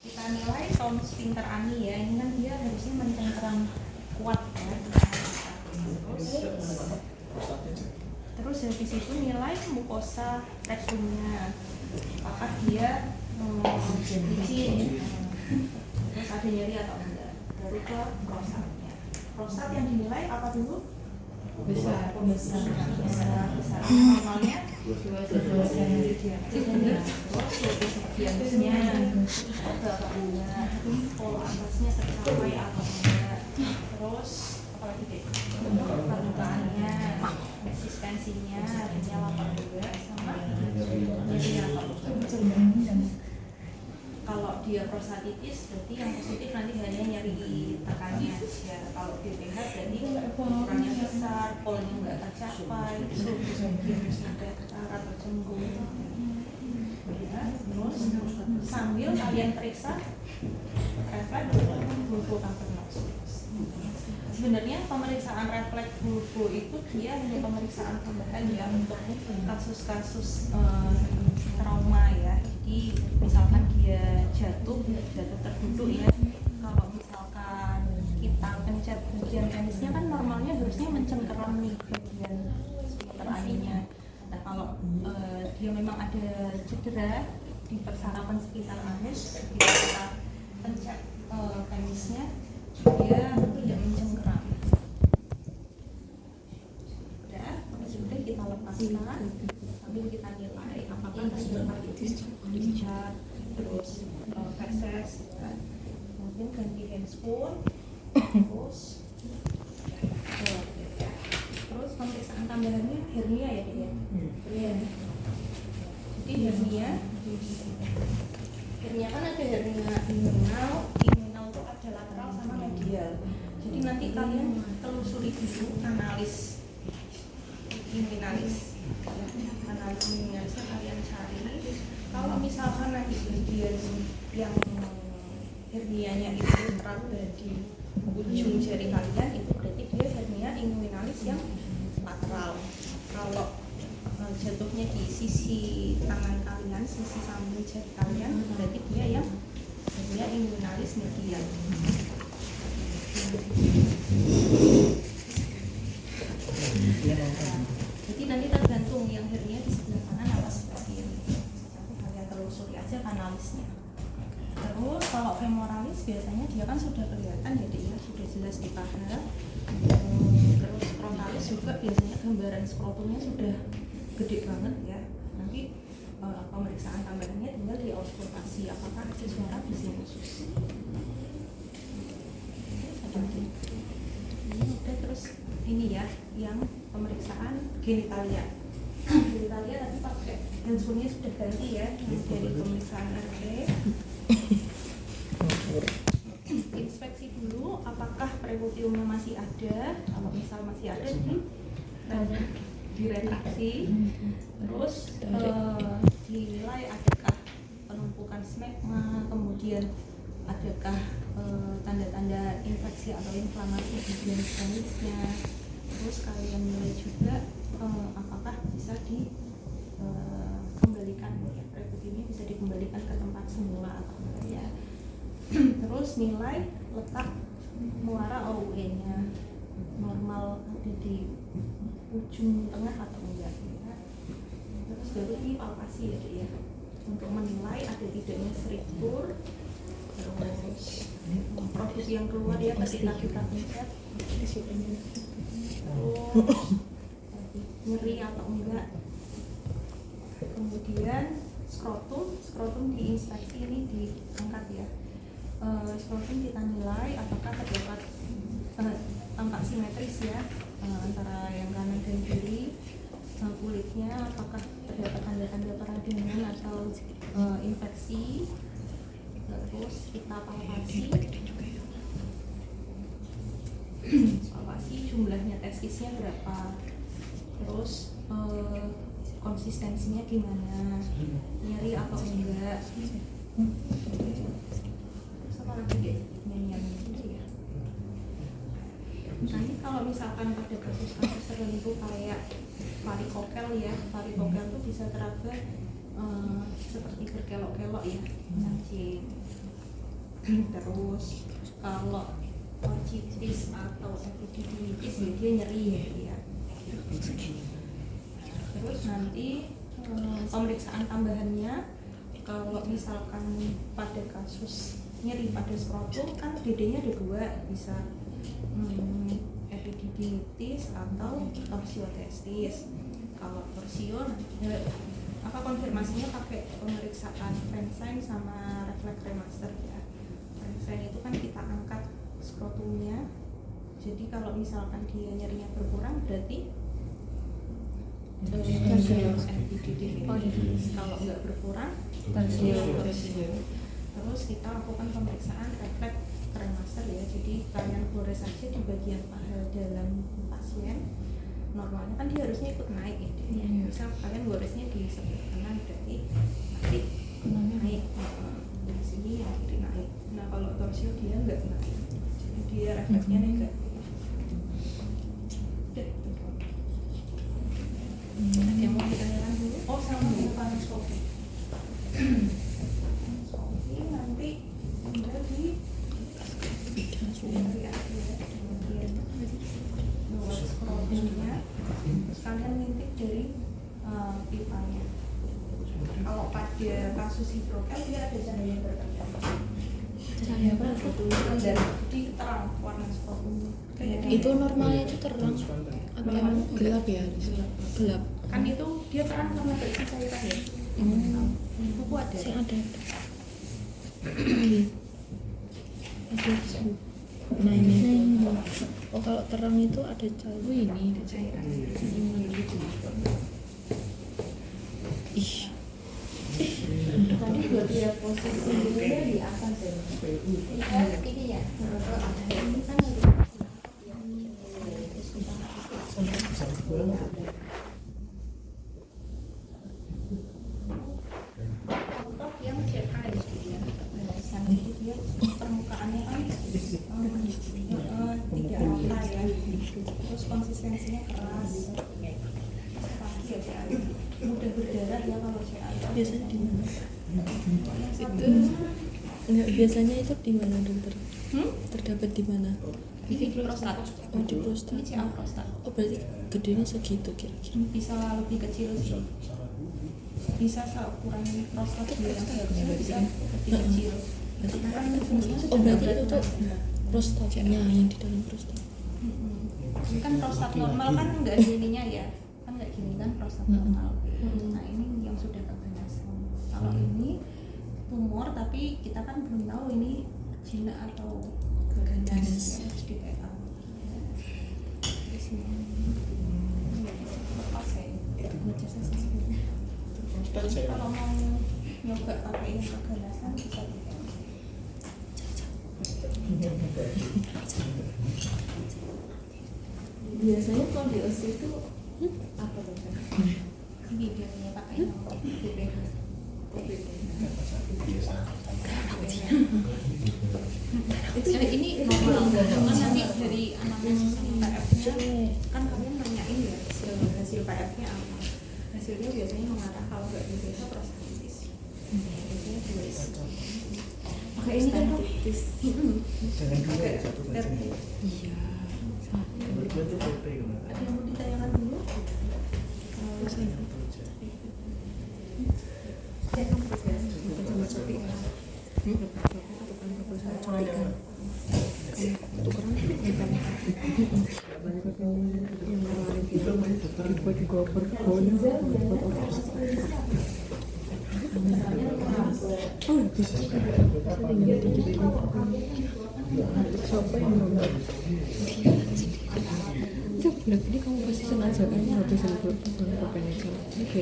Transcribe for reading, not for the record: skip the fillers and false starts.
Kita nilai tonus sphincter ani ya, ini kan dia harusnya mencengkeram kuat ya. Terus habis itu nilai mukosa rectumnya, apakah dia licin, terus ada nyeri atau enggak. Baru ke prostatnya. Prostat yang dinilai apa dulu? Besar. Normalnya 2 cm diameternya, terus diameternya ada apa enggak, pola atasnya tercapai atau enggak, terus apalagi deh, permukaannya, konsistensinya, adanya lapar enggak, sama nyeri apa enggak. Kalau dia prostatitis berarti yang positif nanti hanya nyeri di tekannya ya. Kalau BPH berarti ukurannya besar, polnya nggak tercapai, suhunya datar atau cembung ya. Terus sambil kalian periksa refleks bulbo cavernosus. Sebenarnya pemeriksaan refleks bulbo itu dia hanya pemeriksaan tambahan ya untuk kasus-kasus trauma ya. Jadi misalkan dia jatuh terduduk ya, kalau misalkan kita pencet bagian penisnya kan normalnya harusnya mencengkeram nih bagian sphincter aninya. Nah kalau dia memang ada cedera di persarapan sekitar anus, kita pencet penisnya, dia tidak mencengkeram. Sudah kita lepaskan sambil kita nilai apakah ada discharge, terus feses, kemudian ganti handspoon, terus pemeriksaan tambahannya hernia ya dia. Jadi hernia kan ada hernia inguinal itu ada lateral sama medial. Jadi nanti kalian telusuri dulu analis inguinalisnya kalian cari. Kalau misalkan nanti bagian yang hernianya itu terada di ujung jari kalian, itu berarti dia hernia inguinalis yang lateral. Kalau jatuhnya di sisi tangan kalian, sisi samping jari kalian, berarti dia yang hernia inguinalis medial. Jadi nanti tergantung yang hernia di sebelah kanan apa sebelah kiri. Kalian telusuri aja analisnya. Terus kalau femoralis biasanya dia kan sudah kelihatan ya dia sudah jelas di paha. Terus frontalis juga biasanya gambaran skrotumnya sudah gede banget ya. Nanti pemeriksaan tambahannya tinggal di auskultasi apakah ada suara bising khusus. Udah, terus ini ya yang pemeriksaan genitalia. Genitalia tadi pakai handphonenya sudah ganti ya dari pemeriksaan RT. Inspeksi dulu apakah preluteumnya masih ada. Kalau misal masih ada diretraksi. Terus dinilai adakah penumpukan smegma, kemudian adakah tanda-tanda infeksi atau inflamasi di genitalia. Terus kalian nilai juga apakah bisa dikembalikan ya, preluteumnya bisa dikembalikan ke tempat semula atau enggak ya. Terus nilai letak muara OUE-nya normal ada di ujung tengah atau enggak ya. Terus baru ini palpasi ya untuk menilai ada tidaknya struktur. Terus produk yang keluar ya ketika kita pencet, terus nyeri atau enggak. Kemudian skrotum diinspeksi, ini diangkat ya. Skrotum kita nilai apakah terdapat tampak simetris ya antara yang kanan dan kiri. Kulitnya apakah terdapat tanda-tanda peradangan atau infeksi. Terus kita palpasi jumlahnya testisnya berapa, terus konsistensinya gimana, nyeri atau enggak. Apa lagi deh nyanyian itu ya. Nanti kalau misalkan pada kasus-kasus tertentu kayak varikokel ya, varikokel itu bisa teraba seperti berkelok-kelok ya, cacing. Terus kalau orchitis atau epididymitis ya dia nyeri ya. Terus nanti pemeriksaan tambahannya kalau misalkan pada kasus nyeri pada skrotum kan DD-nya ada 2, bisa epididymitis atau torsiotestis. Kalau torsio konfirmasinya pakai pemeriksaan Frankstein sama refleks remaster ya. Frankstein itu kan kita angkat skrotumnya, jadi kalau misalkan dia nyerinya berkurang berarti epididymitis. Kalau nggak berkurang torsio. Terus kita lakukan pemeriksaan refleks remaster ya, jadi kalian gores aja di bagian paha dalam pasien. Normalnya kan dia harusnya ikut naik ya, misal kalian goresnya di sebelah kanan berarti nanti naik di sini yang kiri naik. Nah kalau torsio dia nggak naik, jadi dia refleksnya negatif. Ada yang mau ditanyakan dulu? Oh sama laparoskopi. Laparoskopi nanti udah di skrotumnya, kalian ngintip dari pipanya. Kalau pada kasus hidrokel dia ada cahaya berkedap. Cahaya apa? Jadi terang warna skrotumnya. Itu normalnya itu terang apa emang gelap ya? Gelap. Kan itu dia terang karena berisi cairan ya. Buku ada. Sih ada. Nah ini. Oh kalau terang itu ada cairan. Ini ada cairan. Ih. Tadi buat lihat posisi dia di atas ya. Ini ya. Ini kan yang CA ya, jadi dia permukaannya kan tidak rata ya, terus konsistensinya keras, pasti ya CA mudah berdarah ya kalau CA. Biasanya di mana? Itu enggak, biasanya itu di mana dokter? Terdapat di mana? Di prostat. Oh di prostat. Ini CA prostat. Oh berarti gedenya segitu kira-kira. Bisa lebih kecil sih. Bisa seukuran prostat dia yang seharusnya bisa lebih kecil. Oh berarti itu tuh prostatnya yang di dalam prostat. Kan prostat normal kan nggak ada ininya ya, kan nggak gini kan prostat normal. Nah ini yang sudah keganasan. Kalau ini tumor tapi kita kan belum tahu ini jinak atau ganas ya, harus di PA. Kalau mau nyoba pakai yang keganasan bisa di PA. biasanya kalau di OSI itu apa tuh? Biasanya pakai yang BPH. Itu ini normal, cuma nanti dari anamnesis PF-nya kan kalian nanyain ya hasil PF-nya apa. Hasilnya biasanya mengarah kalau nggak BPH prostatitis. Biasanya dua isi. Pakai ini kan Pakai RT. Iya. Ada yang mau ditanyakan dulu? Jadi kamu pasti sengaja kan habis libur pakai aja. Oke.